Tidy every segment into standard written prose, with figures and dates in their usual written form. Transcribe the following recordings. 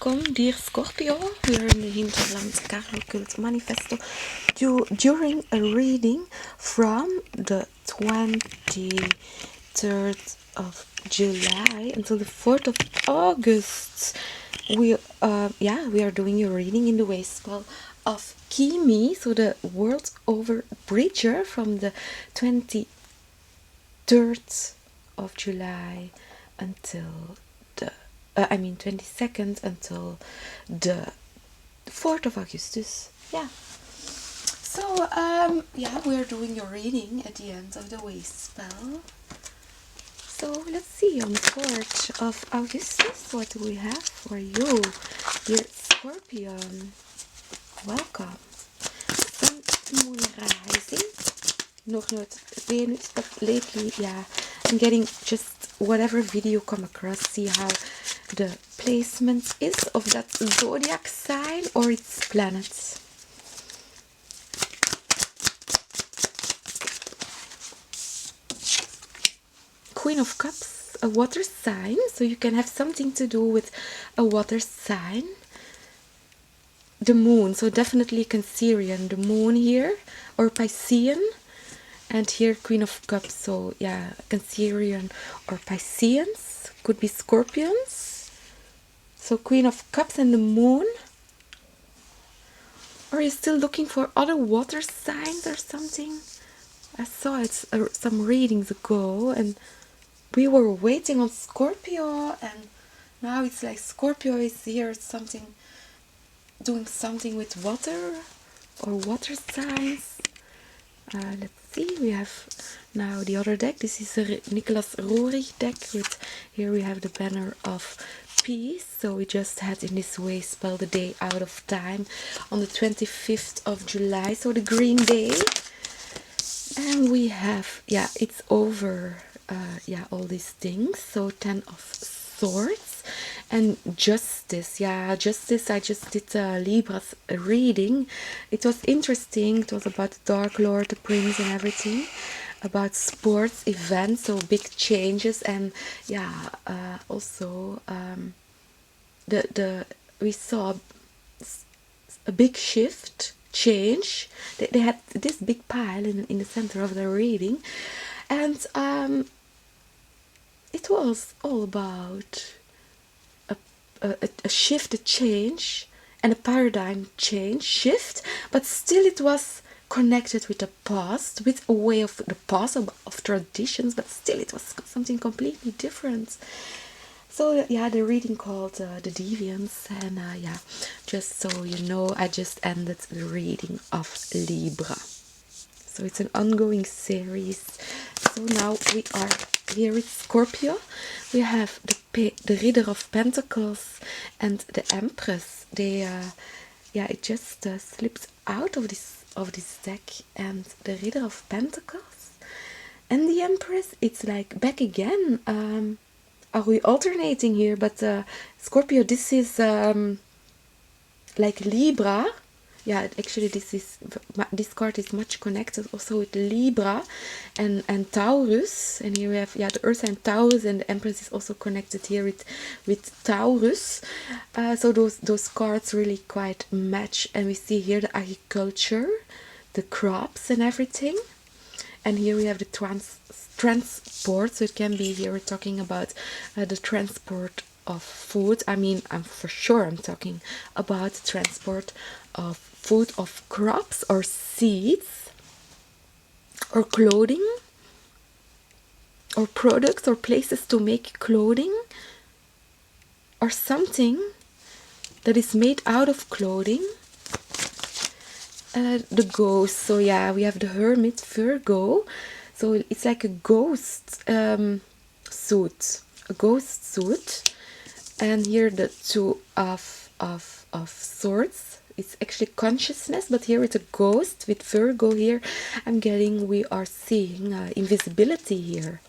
welcome, dear Scorpio. We are in the Hinterland CargoCult during a reading from the 23rd of July until the 4th of August. We are doing a reading in the Wavespell of Kimi, so the WorldoverBridger from the 23rd of July until the 22nd until the 4th of Augustus. Yeah. So we are doing your reading at the end of the Wavespell. So let's see, on the 4th of Augustus, what do we have for you, dear Scorpion? Welcome. Sun, Moon, Rising. Nog nooit Venus, but lately, yeah, I'm getting just whatever video come across, see how the placement is of that zodiac sign or its planets. Queen of Cups, a water sign, so you can have something to do with a water sign. The moon, so definitely Cancerian, the moon here, or Piscean. And here Queen of Cups, so yeah, Cancerian or Pisceans, could be Scorpions. So Queen of Cups and the moon. Or are you still looking for other water signs or something? I saw it some readings ago and we were waiting on Scorpio, and now it's like Scorpio is here, doing something with water or water signs. Let's see, we have now the other deck. This is a Nicholas Roerich deck with, here we have the banner of peace. So we just had in this way spell the day out of time on the 25th of July, so the green day. And we have, yeah, it's over, all these things. So 10 of Swords and Justice. Yeah, Justice, I just did Libra's reading. It was interesting. It was about the Dark Lord, the Prince and everything, about sports events, so big changes. And yeah, also we saw a big change. They had this big pile in the center of the reading, and it was all about a shift, a change, and a paradigm shift, but still it was connected with the past, with a way of the past, of traditions, but still it was something completely different. So yeah, the reading called The Deviants, and just so you know, I just ended the reading of Libra. So it's an ongoing series. So now we are here with Scorpio. We have the Reader of Pentacles and the Empress. They it just slipped out of this deck, and the Reader of Pentacles and the Empress, it's like back again. Are we alternating here? But Scorpio, this is like Libra. Yeah, actually this card is much connected also with Libra and Taurus. And here we have, the Earth sign Taurus, and the Empress is also connected here with Taurus. So those cards really quite match. And we see here the agriculture, the crops and everything. And here we have the transport. So it can be, here we're talking about the transport of food. I'm talking about the transport of food, of crops or seeds or clothing or products or places to make clothing or something that is made out of clothing. The ghost, so yeah, we have the Hermit, Virgo, so it's like a ghost suit, and here the Two of Swords. It's actually consciousness, but here it's a ghost with Virgo. Here we are seeing invisibility here.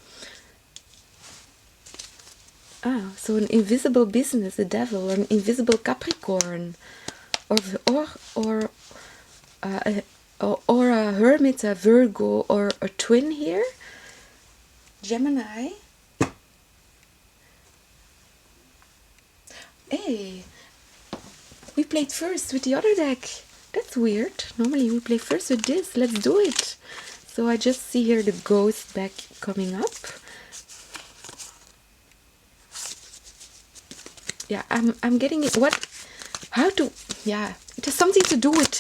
So an invisible business, the devil, or an invisible Capricorn, or a Hermit, a Virgo, or a twin here, Gemini. Hey, we played first with the other deck. That's weird. Normally we play first with this. Let's do it. So I just see here the ghost back coming up. Yeah, I'm getting it. How to, yeah, it has something to do with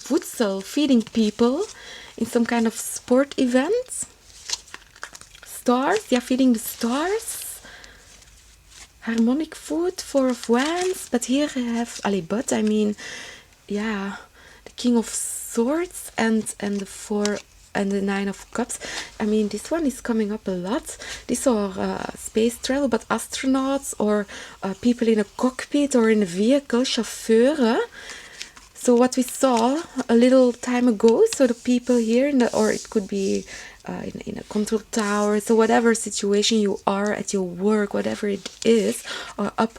voedsel, feeding people in some kind of sport event. Stars, yeah, feeding the stars. Harmonic food, 4 of wands, but here I have, but I mean, yeah, the King of Swords and the 4 and the 9 of Cups. I mean, this one is coming up a lot. These are space travel, but astronauts or people in a cockpit or in a vehicle, chauffeur. So what we saw a little time ago, so the people here, or it could be in a control tower, so whatever situation you are at your work, whatever it is, or up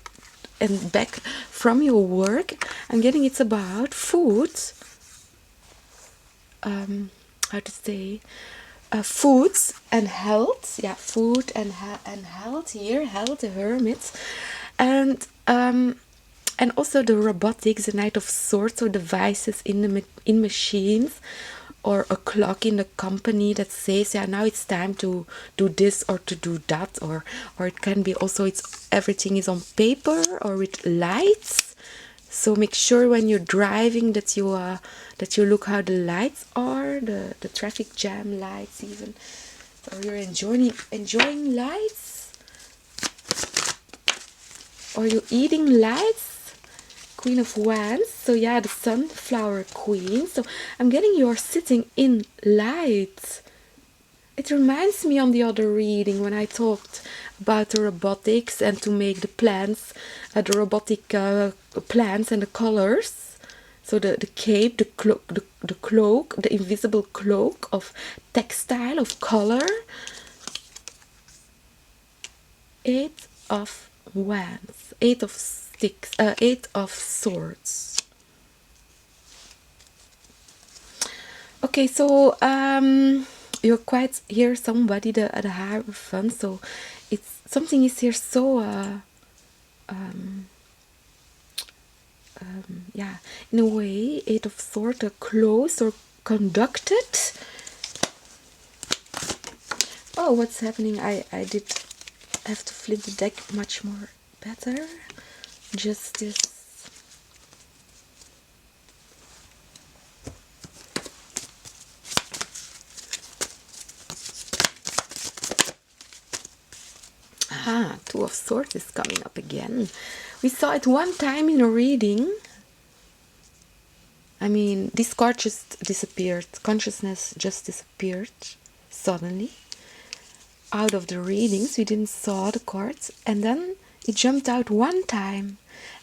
and back from your work, I'm getting it's about food. How to say, foods and health. Yeah, food and health here, health, the hermit, and also the robotics, the Knight of Swords, or devices in machines, or a clock in the company that says, yeah, now it's time to do this or to do that, or it can be also everything is on paper or with lights. So make sure when you're driving that you look how the lights are, the traffic jam lights even. So you're enjoying lights, or you're eating lights. Queen of Wands, so yeah, the Sunflower Queen. So I'm getting you're sitting in light. It reminds me on the other reading when I talked about the robotics and to make the plants, the robotic plants and the colors. So the cape, the cloak, the invisible cloak of textile, of color. 8 of Wands, 8 of Sticks, 8 of Swords. Okay, so you're quite here somebody the Hierophant, so it's something is here so yeah, in a way, 8 of Swords, closed or conducted. Oh, what's happening? I did have to flip the deck much more better. Justice. Ah, 2 of Swords is coming up again. We saw it one time in a reading. I mean, this card just disappeared. Consciousness just disappeared suddenly out of the readings. We didn't saw the cards, and then it jumped out one time.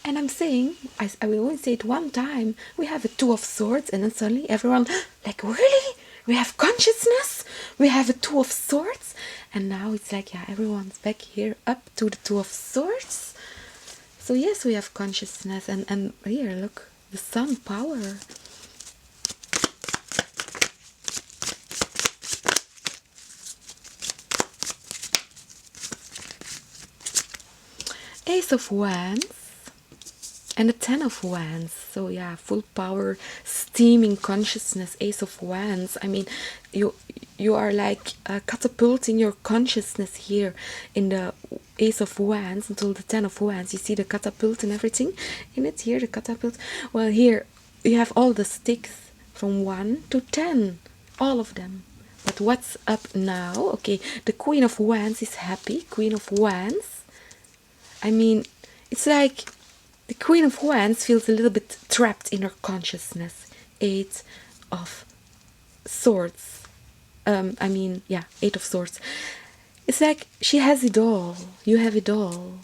And I'm saying, I will only say it one time. We have a 2 of Swords, and then suddenly everyone, like, really? We have consciousness? We have a 2 of Swords? And now it's like, yeah, everyone's back here up to the 2 of Swords. So yes, we have consciousness. And here, look, the sun power. Ace of Wands and the 10 of Wands. So yeah, full power, steaming consciousness, Ace of Wands. I mean, you are like catapulting your consciousness here in the Ace of Wands until the 10 of Wands. You see the catapult and everything in it here, the catapult. Well, here you have all the sticks from 1 to 10, all of them. But what's up now? Okay, the Queen of Wands is happy. Queen of Wands. I mean, it's like the Queen of Wands feels a little bit trapped in her consciousness. 8 of Swords. I mean, yeah, 8 of Swords. It's like she has it all. You have it all.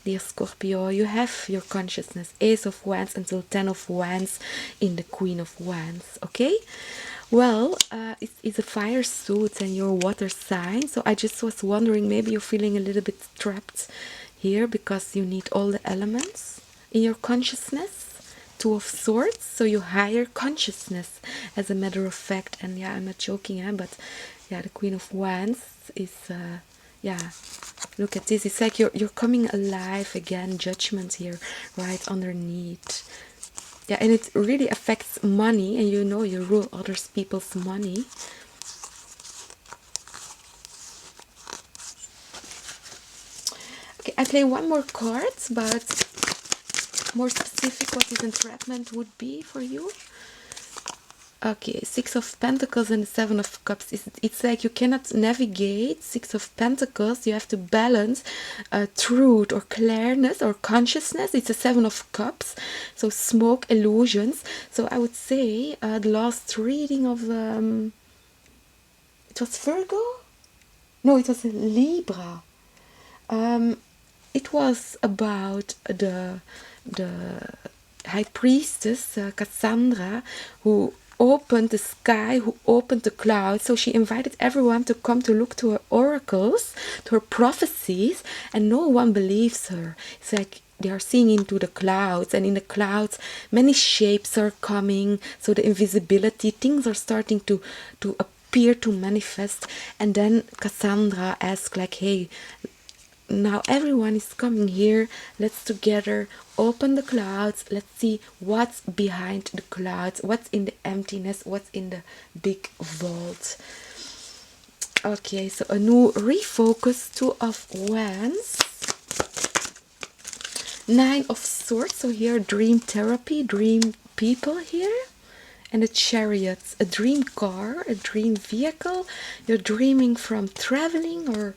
Dear Scorpio, you have your consciousness. Ace of Wands until 10 of Wands in the Queen of Wands. Okay? Well, it's a fire suit and your water sign. So I just was wondering, maybe you're feeling a little bit trapped here because you need all the elements in your consciousness. 2 of Swords, so you higher consciousness, as a matter of fact. And yeah, I'm not joking, but yeah, the Queen of Wands is yeah, Look at this. It's like you're coming alive again. Judgment here, right underneath. Yeah, and it really affects money, and you know you rule other people's money. Okay, I play one more card, but more specific what this entrapment would be for you. Okay, Six of Pentacles and the Seven of Cups. It's like you cannot navigate Six of Pentacles. You have to balance truth or clearness or consciousness. It's a Seven of Cups, so smoke illusions. So I would say the last reading of it was Virgo? No, it was Libra. It was about the high priestess Cassandra, who opened the sky, who opened the clouds. So she invited everyone to come to look to her oracles, to her prophecies, and no one believes her. It's like they are seeing into the clouds, and in the clouds many shapes are coming. So the invisibility, things are starting to appear, to manifest. And then Cassandra asked, like, hey, now everyone is coming here, let's together open the clouds, let's see what's behind the clouds, what's in the emptiness, what's in the big vault. Okay, so a new refocus. Two of Wands, Nine of Swords. So here dream therapy, dream people here. And the Chariots, a dream car, a dream vehicle. You're dreaming from traveling,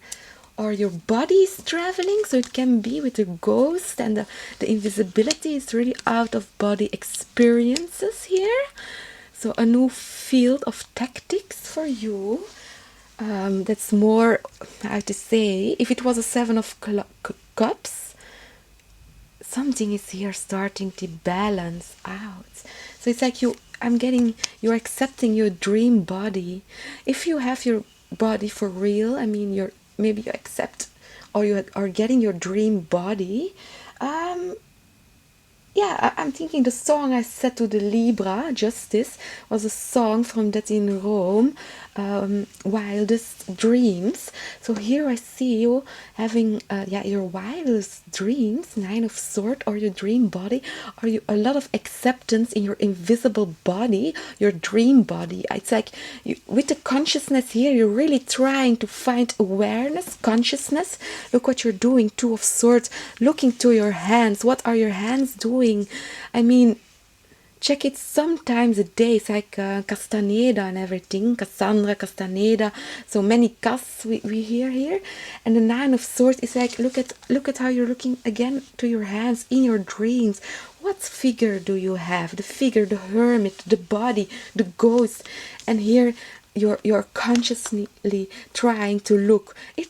or your body is traveling, so it can be with a ghost, and the invisibility is really out of body experiences here. So a new field of tactics for you. That's more, how to say, if it was a Seven of Cups, something is here starting to balance out. So it's like you're accepting your dream body. If you have your body for real, I mean, maybe you accept, or you are getting your dream body. Yeah, I'm thinking the song I said to the Libra, Justice, was a song from that in Rome, Wildest Dreams. So here I see you having your wildest dreams, Nine of Swords, or your dream body, or a lot of acceptance in your invisible body, your dream body. It's like with the consciousness here, you're really trying to find awareness, consciousness. Look what you're doing, Two of Swords, looking to your hands. What are your hands doing? I mean, check it sometimes a day. It's like Castaneda and everything. Cassandra, Castaneda. So many Cas we hear here. And the Nine of Swords is like, look at how you're looking again to your hands in your dreams. What figure do you have? The figure, the hermit, the body, the ghost. And here you're consciously trying to look. It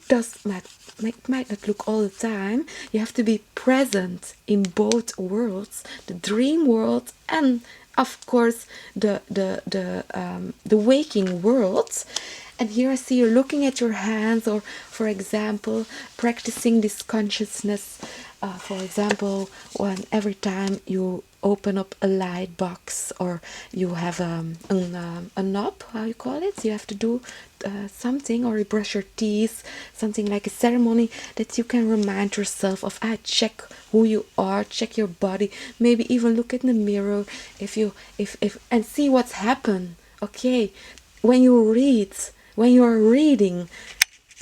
might not look all the time. You have to be present in both worlds, the dream world and of course the waking world. And here I see you looking at your hands, or for example practicing this consciousness, for example when every time you open up a light box, or you have a knob, how you call it, you have to do something, or you brush your teeth, something like a ceremony, that you can remind yourself of, check who you are, check your body, maybe even look in the mirror if and see what's happened. Okay, when you are reading,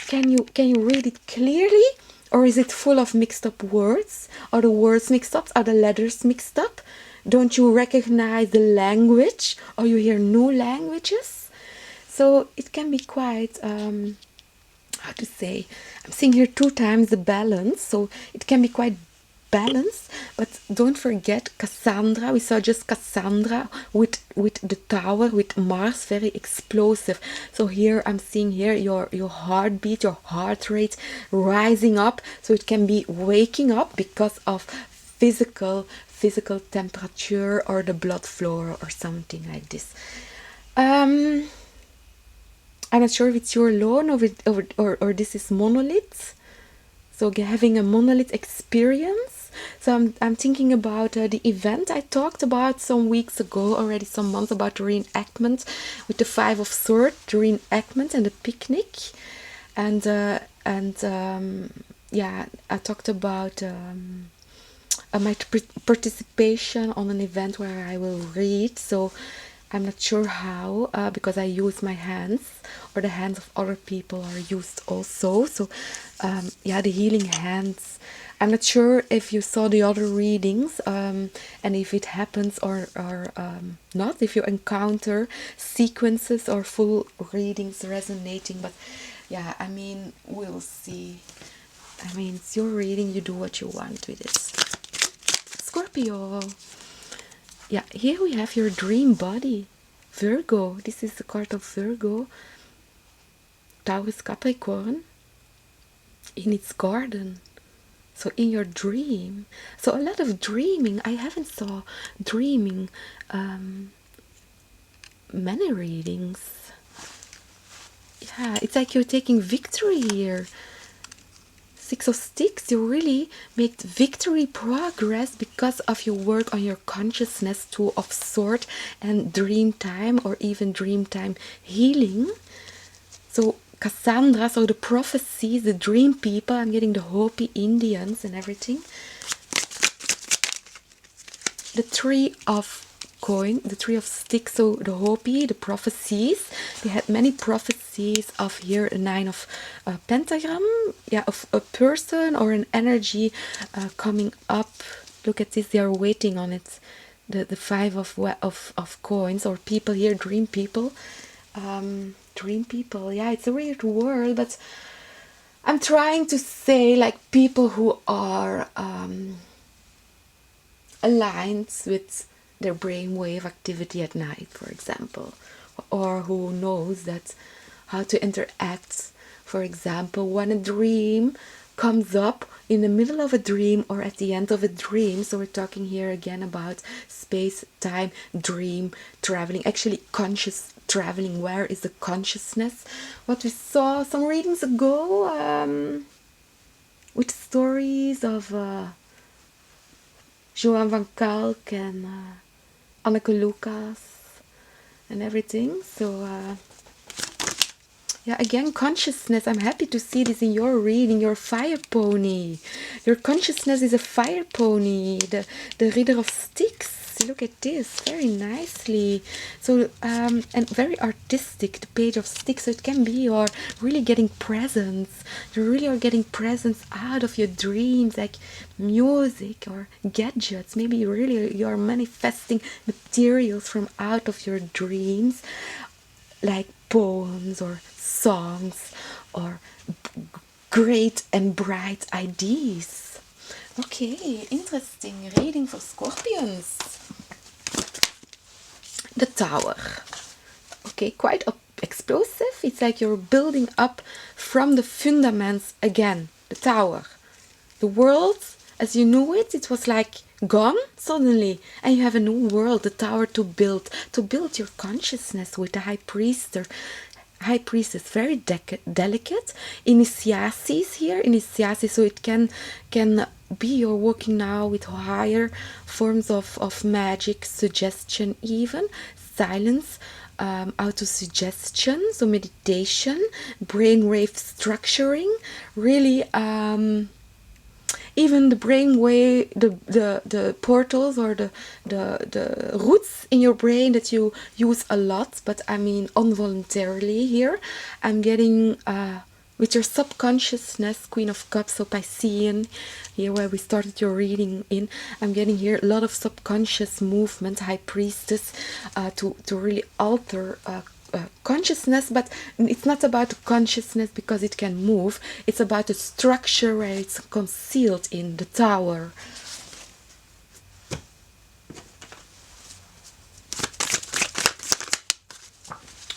can you read it clearly? Or is it full of mixed up words? Are the words mixed up? Are the letters mixed up? Don't you recognize the language? Or you hear new languages? So it can be quite, how to say, I'm seeing here 2 times the balance. So it can be quite balanced. But don't forget Cassandra. We saw just Cassandra with the tower, with Mars, very explosive. So here I'm seeing here your heartbeat, your heart rate rising up. So it can be waking up because of physical temperature, or the blood flow, or something like this. I'm not sure if it's your alone, or this is monolith. So having a monolith experience. So I'm thinking about the event I talked about some weeks ago, already some months, about the reenactment with the Five of Swords, the reenactment and the picnic. And yeah, I talked about my participation on an event where I will read. So I'm not sure how, because I use my hands, or the hands of other people are used also. So yeah, the healing hands. I'm not sure if you saw the other readings, and if it happens or not, if you encounter sequences or full readings resonating. But yeah, I mean, we'll see. I mean, it's your reading, you do what you want with it. Scorpio. Yeah, here we have your dream body. Virgo. This is the card of Virgo. Taurus Capricorn. In its garden. So in your dream. So a lot of dreaming. I haven't saw dreaming many readings. Yeah, it's like you're taking victory here. Six of Sticks, you really make victory progress because of your work on your consciousness, Two of Swords, and dream time, or even dream time healing. So Cassandra, so the prophecies, the dream people, I'm getting the Hopi Indians and everything. The Three of Coin, the Three of Sticks, so the Hopi, the prophecies, they had many prophecies of here a Nine of Pentagram, yeah, of a person or an energy coming up. Look at this, they are waiting on it. The Five of Coins, or people here, dream people. Dream people, yeah, it's a weird word, but I'm trying to say like people who are aligned with their brainwave activity at night, for example, or who knows that how to interact, for example, when a dream comes up in the middle of a dream or at the end of a dream. So we're talking here again about space, time, dream, traveling, actually conscious traveling. Where is the consciousness? What we saw some readings ago with stories of Johan van Kalk and Anneke Lucas and everything. So yeah, again, consciousness. I'm happy to see this in your reading. Your fire pony. Your consciousness is a fire pony. The Reader of Sticks. Look at this, very nicely. So and very artistic, the Page of Sticks. So it can be you're really getting presents. You really are getting presents out of your dreams, like music or gadgets. Maybe you're manifesting materials from out of your dreams, like poems or songs or great and bright ideas. Okay, interesting reading for Scorpions. The Tower. Okay, quite explosive. It's like you're building up from the fundaments again. The Tower. The world, as you knew it, it was like gone suddenly, and you have a new world, the tower to build your consciousness with the high priestess, very delicate. Initiacies here, so it can be you're working now with higher forms of magic, suggestion, even silence, auto-suggestion, so meditation, brainwave structuring, really even the brainwave, the portals or the roots in your brain that you use a lot, but I mean involuntarily here. I'm getting with your subconsciousness, Queen of Cups, so Piscean, here where we started your reading in, I'm getting here a lot of subconscious movement, High Priestess, to really alter consciousness, but it's not about the consciousness because it can move. It's about the structure where it's concealed in the tower.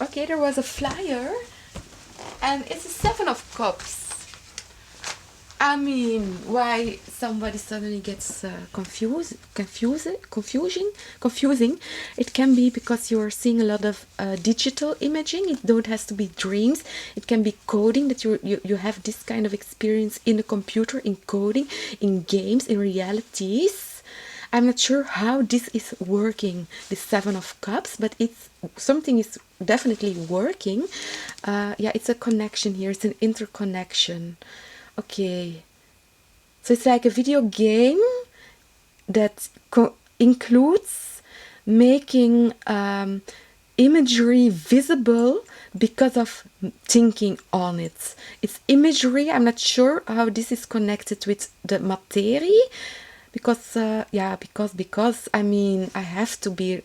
Okay, there was a flyer, and it's a Seven of Cups. I mean, why somebody suddenly gets confusing. It can be because you're seeing a lot of digital imaging. It don't has to be dreams. It can be coding, that you have this kind of experience in the computer, in coding, in games, in realities. I'm not sure how this is working, the Seven of Cups, but it's something is definitely working. Yeah, it's a connection here. It's an interconnection. Okay, So it's like a video game that includes making imagery visible because of thinking on it. It's imagery. I'm not sure how this is connected with the materie, because because I mean, it has to be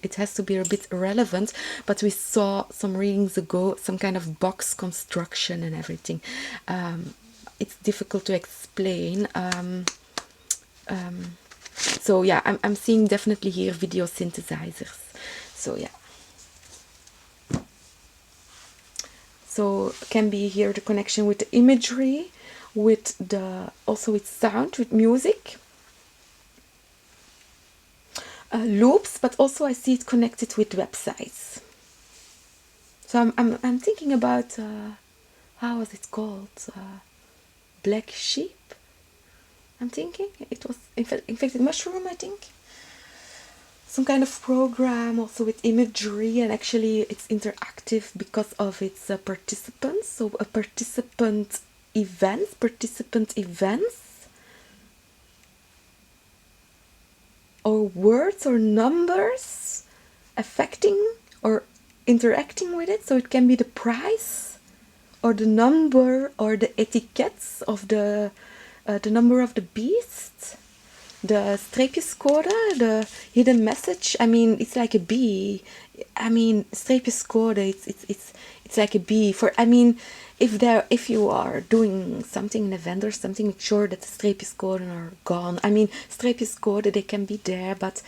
a bit relevant. But we saw some readings ago some kind of box construction and everything. It's difficult to explain. So yeah, I'm seeing definitely here video synthesizers. So yeah. So can be here the connection with the imagery, with also with sound, with music, loops, but also I see it connected with websites. So I'm thinking about how was it called? Black Sheep. I'm thinking it was infected mushroom, I think. Some kind of program also with imagery, and actually it's interactive because of its participants. So a participant events, or words or numbers affecting or interacting with it. So it can be the price or the number or the etiquettes of the number of the beast, the streepjescode, the hidden message. I mean, it's like a bee. I mean, streepjescode, it's like a bee. For, I mean, if you are doing something in a event or something, make sure that the streepjescode are gone. I mean, streepjescode, they can be there, but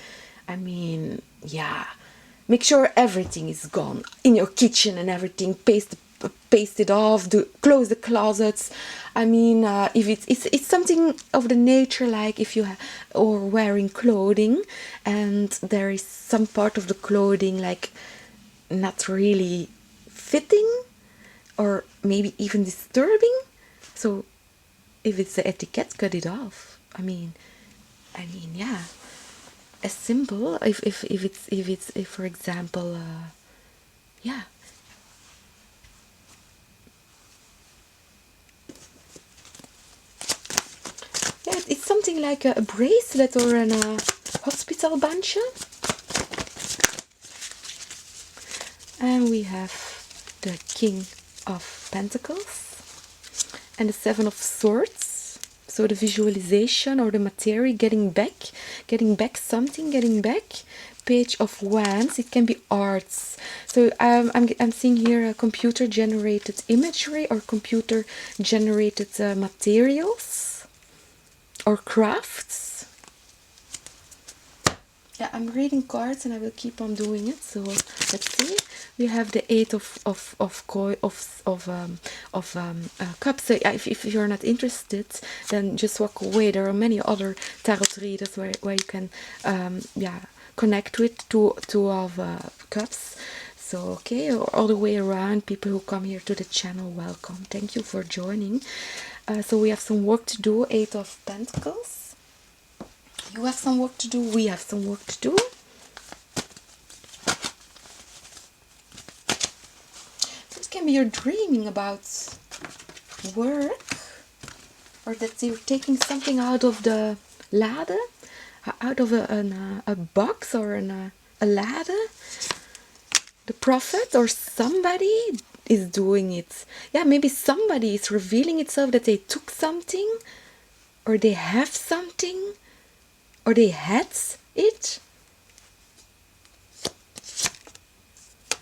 I mean, yeah, make sure everything is gone in your kitchen and everything. Paste it off, close the closets. I mean, if it's something of the nature, like if you or wearing clothing and there is some part of the clothing like not really fitting or maybe even disturbing. So if it's the etiquette, cut it off. I mean, yeah, as simple. If for example, yeah. Yeah, it's something like a bracelet or a hospital bandje. And we have the King of Pentacles and the Seven of Swords. So the visualization or the materia, getting back something, getting back. Page of Wands, it can be arts. So I'm seeing here a computer generated imagery or computer generated materials or crafts. Yeah, I'm reading cards and I will keep on doing it. So let's see. We have the Eight of Cups. So if you're not interested, then just walk away. There are many other tarot readers where you can connect with two of Cups. So okay, or all the way around, people who come here to the channel, welcome. Thank you for joining. So we have some work to do. Eight of Pentacles. You have some work to do. We have some work to do. So it can be you're dreaming about work, or that you're taking something out of the ladder, out of a box or a ladder. The Prophet or somebody is doing it. Yeah, maybe somebody is revealing itself that they took something, or they have something, or they had it.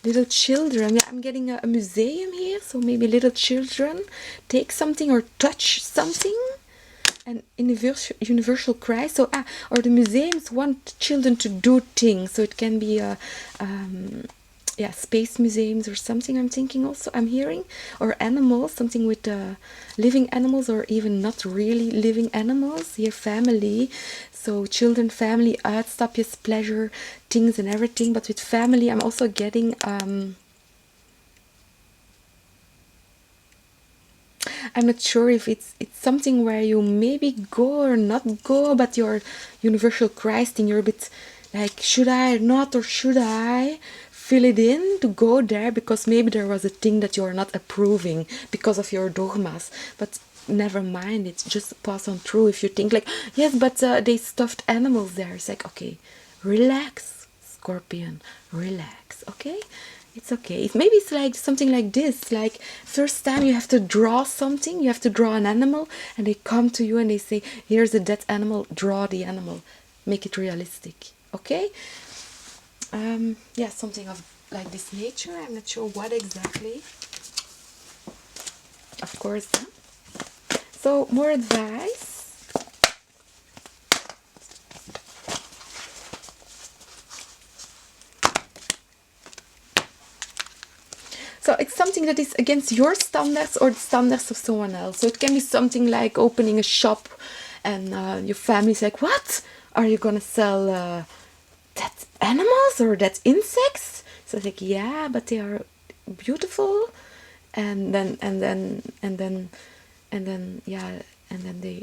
Little children. Yeah, I'm getting a museum here, so maybe little children take something or touch something. An universal cry. So or the museums want children to do things. So it can be space museums or something. I'm thinking also, I'm hearing, or animals, something with living animals or even not really living animals. Here, family. So children, family, uitstapjes, pleasure, things and everything. But with family, I'm also getting I'm not sure if it's something where you maybe go or not go, but your universal Christ and you're a bit like, should I not, or should I fill it in to go there, because maybe there was a thing that you're not approving because of your dogmas. But never mind it, just pass on through. If you think like, yes, but they stuffed animals there, it's like, okay, relax, Scorpion, relax, okay, it's okay. Maybe it's like something like this, like first time you have to draw something, you have to draw an animal, and they come to you and they say, here's a dead animal, draw the animal, make it realistic, okay. Yeah, something of like this nature. I'm not sure what exactly, of course. So more advice. So it's something that is against your standards or the standards of someone else. So it can be something like opening a shop and your family's like, what? Are you gonna sell dead animals or dead insects? So it's like, yeah, but they are beautiful. And then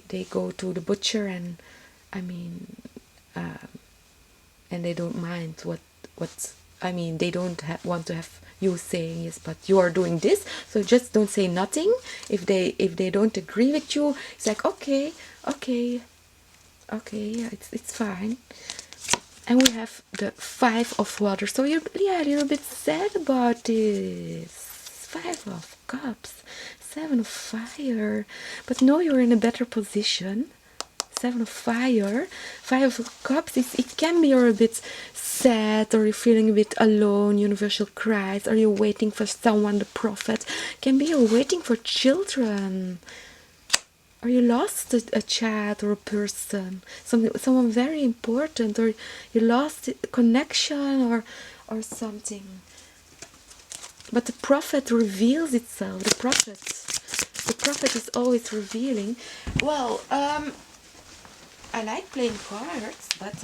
they go to the butcher, and I mean, and they don't mind what I mean, they don't want to have you saying, yes, but you are doing this, so just don't say nothing. If they don't agree with you, it's like, okay, yeah, it's fine. And we have the 5 of water, so you're a little bit sad about this. 5 of cups, 7 of fire, but no, you're in a better position. 7 of fire, 5 of cups, it can be you're a bit sad, or you're feeling a bit alone, universal cries, or you're waiting for someone, the prophet. Can be you're waiting for children, or you lost a child or a person, someone very important, or you lost a connection or something. But the prophet reveals itself. The prophet is always revealing. Well, I like playing cards, but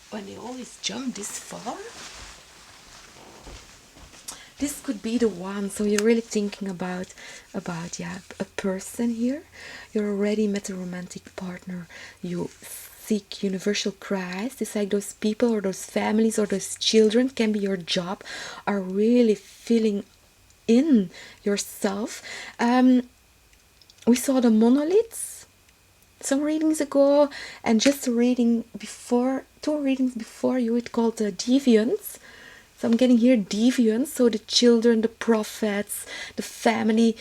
when they always jump this far, this could be the one. So you're really thinking about yeah, a person here. You already met a romantic partner. You seek universal Christ. It's like those people or those families or those children, can be your job, are really filling in yourself. We saw the monoliths some readings ago, and just a reading before, 2 readings before you, it called the deviants. So I'm getting here deviants, so the children, the prophets, the family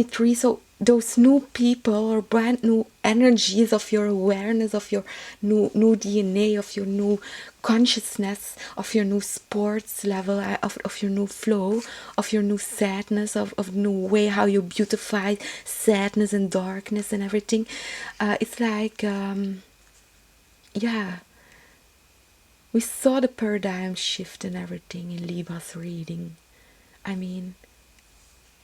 tree. So those new people or brand new energies of your awareness, of your new DNA, of your new consciousness, of your new sports level, of your new flow, of your new sadness, of new way how you beautify sadness and darkness and everything. It's like, yeah, we saw the paradigm shift and everything in Liba's reading. I mean,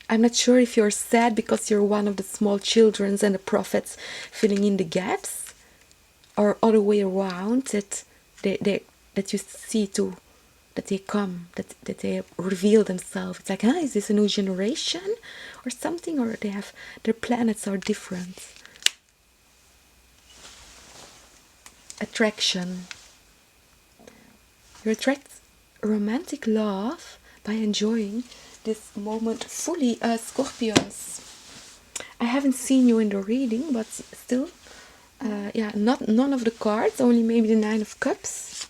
I'm not sure if you're sad because you're one of the small children and the prophets filling in the gaps, or other way around, that you see too, that they come, that they reveal themselves. It's like, is this a new generation or something, or their planets are different. Attraction. You attract romantic love by enjoying this moment fully. Scorpions, I haven't seen you in the reading, but still, yeah, none of the cards, only maybe the 9 of Cups.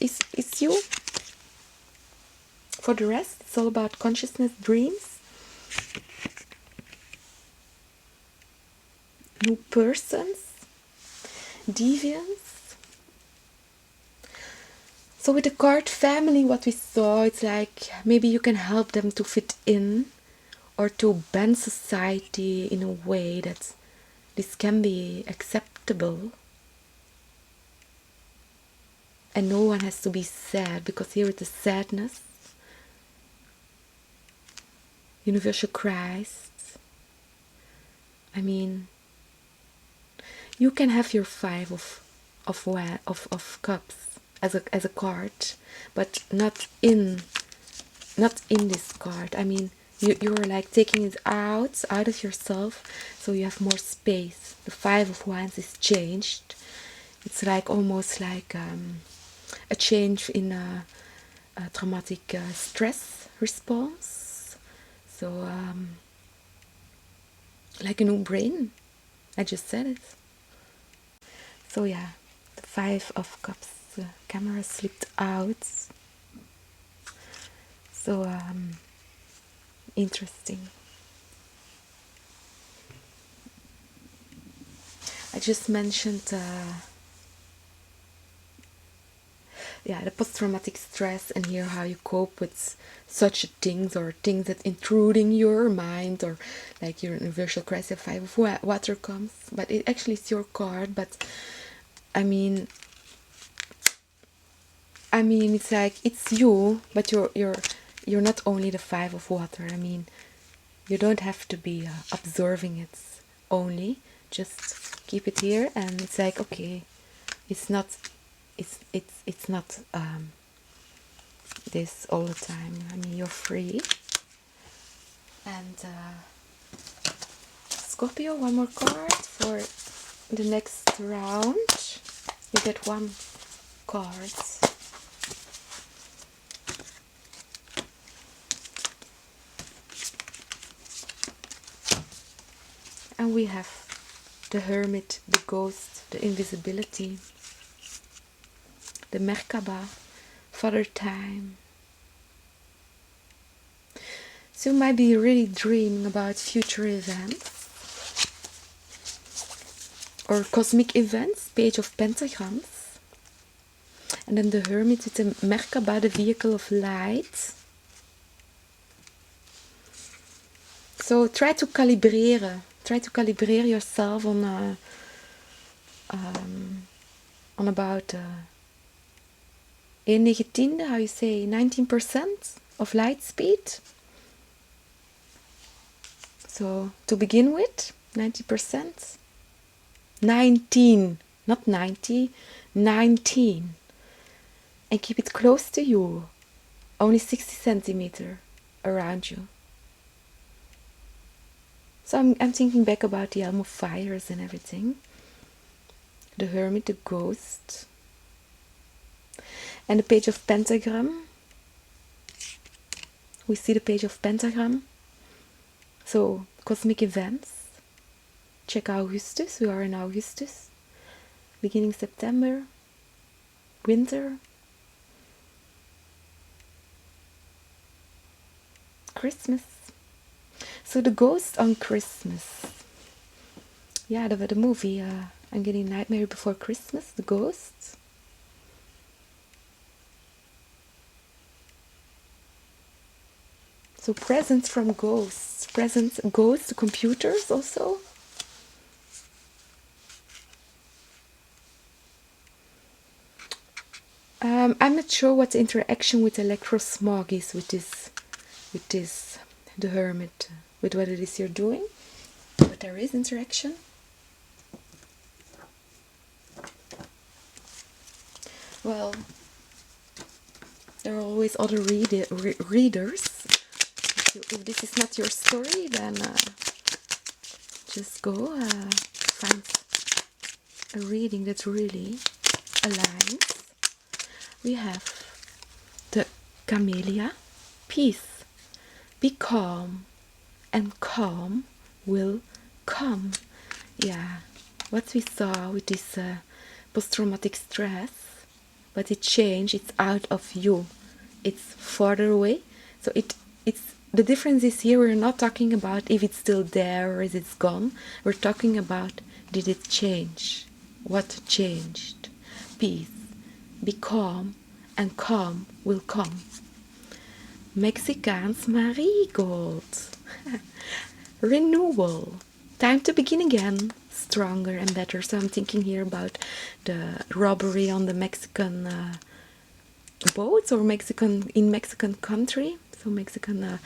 Is you? For the rest, it's all about consciousness, dreams, new persons, deviants. So with the card family, what we saw, it's like maybe you can help them to fit in, or to bend society in a way that this can be acceptable. And no one has to be sad, because here it is sadness, universal Christ. I mean, you can have your 5 of cups as a card, but not in this card. I mean, you're like taking it out of yourself, so you have more space. The 5 of Wands is changed. It's like almost like a change in a traumatic stress response. So like a new brain. I just said it. So yeah, the 5 of Cups camera slipped out. So interesting. I just mentioned the post-traumatic stress, and here how you cope with such things, or things that intruding your mind, or like your universal crisis. 5 of water comes, but it actually is your card. But I mean it's like it's you, but you're not only the 5 of water. I mean, you don't have to be observing it only. Just keep it here, and it's like, okay, it's not this all the time. I mean, you're free. And Scorpio, one more card for the next round. You get 1 card. And we have the Hermit, the Ghost, the Invisibility, the Merkaba, Father Time. So you might be really dreaming about future events or cosmic events, Page of Pentagrams. And then the Hermit with the Merkaba, the vehicle of light. So try to calibrate yourself on about 1/19, how you say, 19% of light speed. So to begin with, 90%, 19, not 90, 19, and keep it close to you, only 60 centimeters around you. So I'm thinking back about the Elm of Fires and everything, the Hermit, the Ghost, and the Page of Pentagram. We see the Page of Pentagram. So cosmic events. Check Augustus. We are in Augustus. Beginning September. Winter. Christmas. So the Ghost on Christmas. Yeah, the movie. I'm getting Nightmare Before Christmas. The Ghost. So presents from ghosts. Presents, ghosts, computers also. I'm not sure what the interaction with electrosmog is with this, the Hermit, with what it is you're doing, but there is interaction. Well, there are always other readers. If this is not your story, then just go find a reading that really aligns. We have the Camellia, peace. Be calm, and calm will come. Yeah, what we saw with this post-traumatic stress, but it changed. It's out of you. It's farther away. So it's the difference is here. We're not talking about if it's still there or is it gone. We're talking about, did it change? What changed? Peace. Be calm, and calm will come. Mexicaans marigold. Renewal. Time to begin again. Stronger and better. So I'm thinking here about the robbery on the Mexican boats, or in Mexican country. So Mexican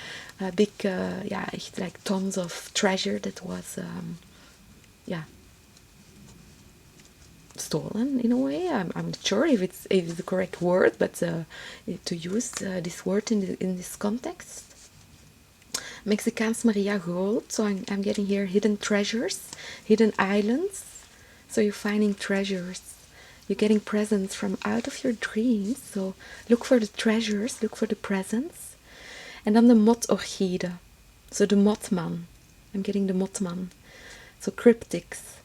big, like tons of treasure that was, stolen in a way. I'm not sure if it's the correct word, but to use this word in this context. Mexicaans Maria Gold. So I'm getting here hidden treasures, hidden islands. So you're finding treasures. You're getting presents from out of your dreams. So look for the treasures, look for the presents. And then the Motorchide. So the Mothman. I'm getting the Mothman. So cryptics,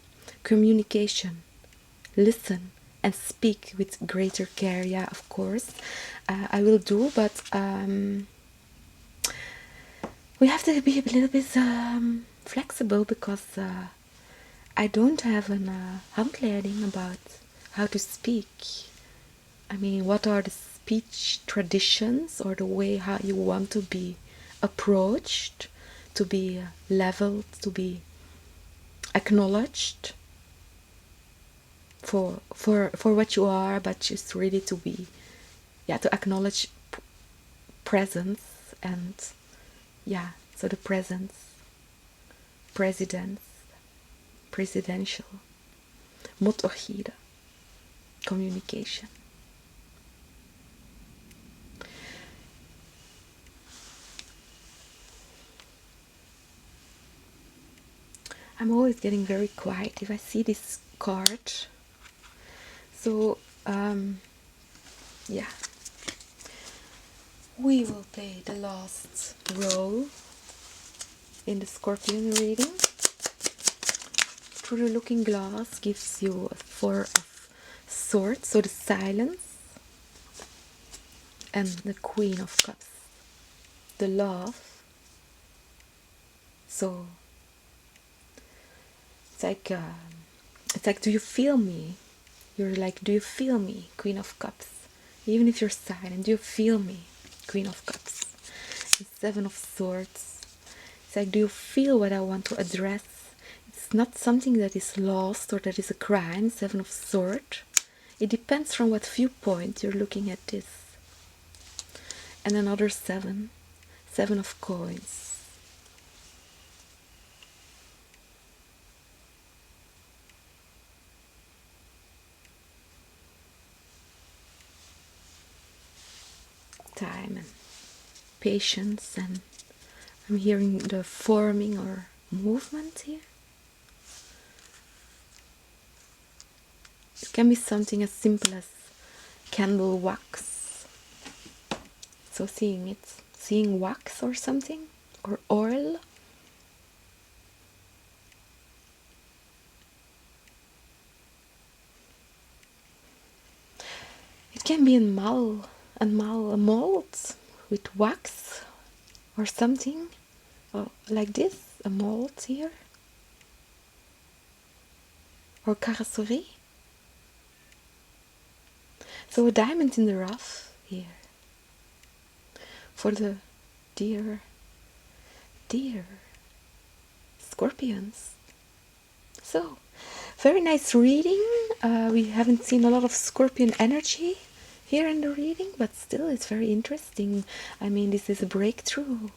communication, listen and speak with greater care. Yeah, of course, I will do, but we have to be a little bit flexible, because I don't have a handleiding about how to speak. I mean, what are the speech traditions, or the way how you want to be approached, to be leveled, to be acknowledged for what you are, but just really to be, yeah, to acknowledge presence. And yeah, so the presence, presidents, presidential, motorgieren, communication. I'm always getting very quiet if I see this card. So yeah, we will play the last roll in the Scorpion reading. Through the Looking Glass gives you a 4 of Swords, so the silence, and the Queen of Cups, the love. So it's like, do you feel me? You're like, do you feel me, Queen of Cups? Even if you're silent, do you feel me, Queen of Cups? And 7 of Swords. It's like, do you feel what I want to address? It's not something that is lost or that is a crime. 7 of Swords. It depends from what viewpoint you're looking at this. And another 7 of Coins. Time and patience, and I'm hearing the forming or movement here. It can be something as simple as candle wax. So seeing wax or something, or oil. It can be a mold with wax or something, or like this, a mold here, or carrosserie. So a diamond in the rough here for the dear Scorpions. So very nice reading. We haven't seen a lot of Scorpion energy here in the reading, but still it's very interesting. I mean, this is a breakthrough.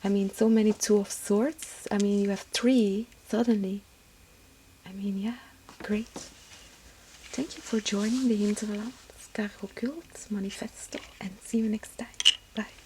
I mean, so many 2 of Swords. I mean, you have 3 suddenly. I mean, yeah, great. Thank you for joining the Hinterland CargoCult Manifesto, and see you next time. Bye.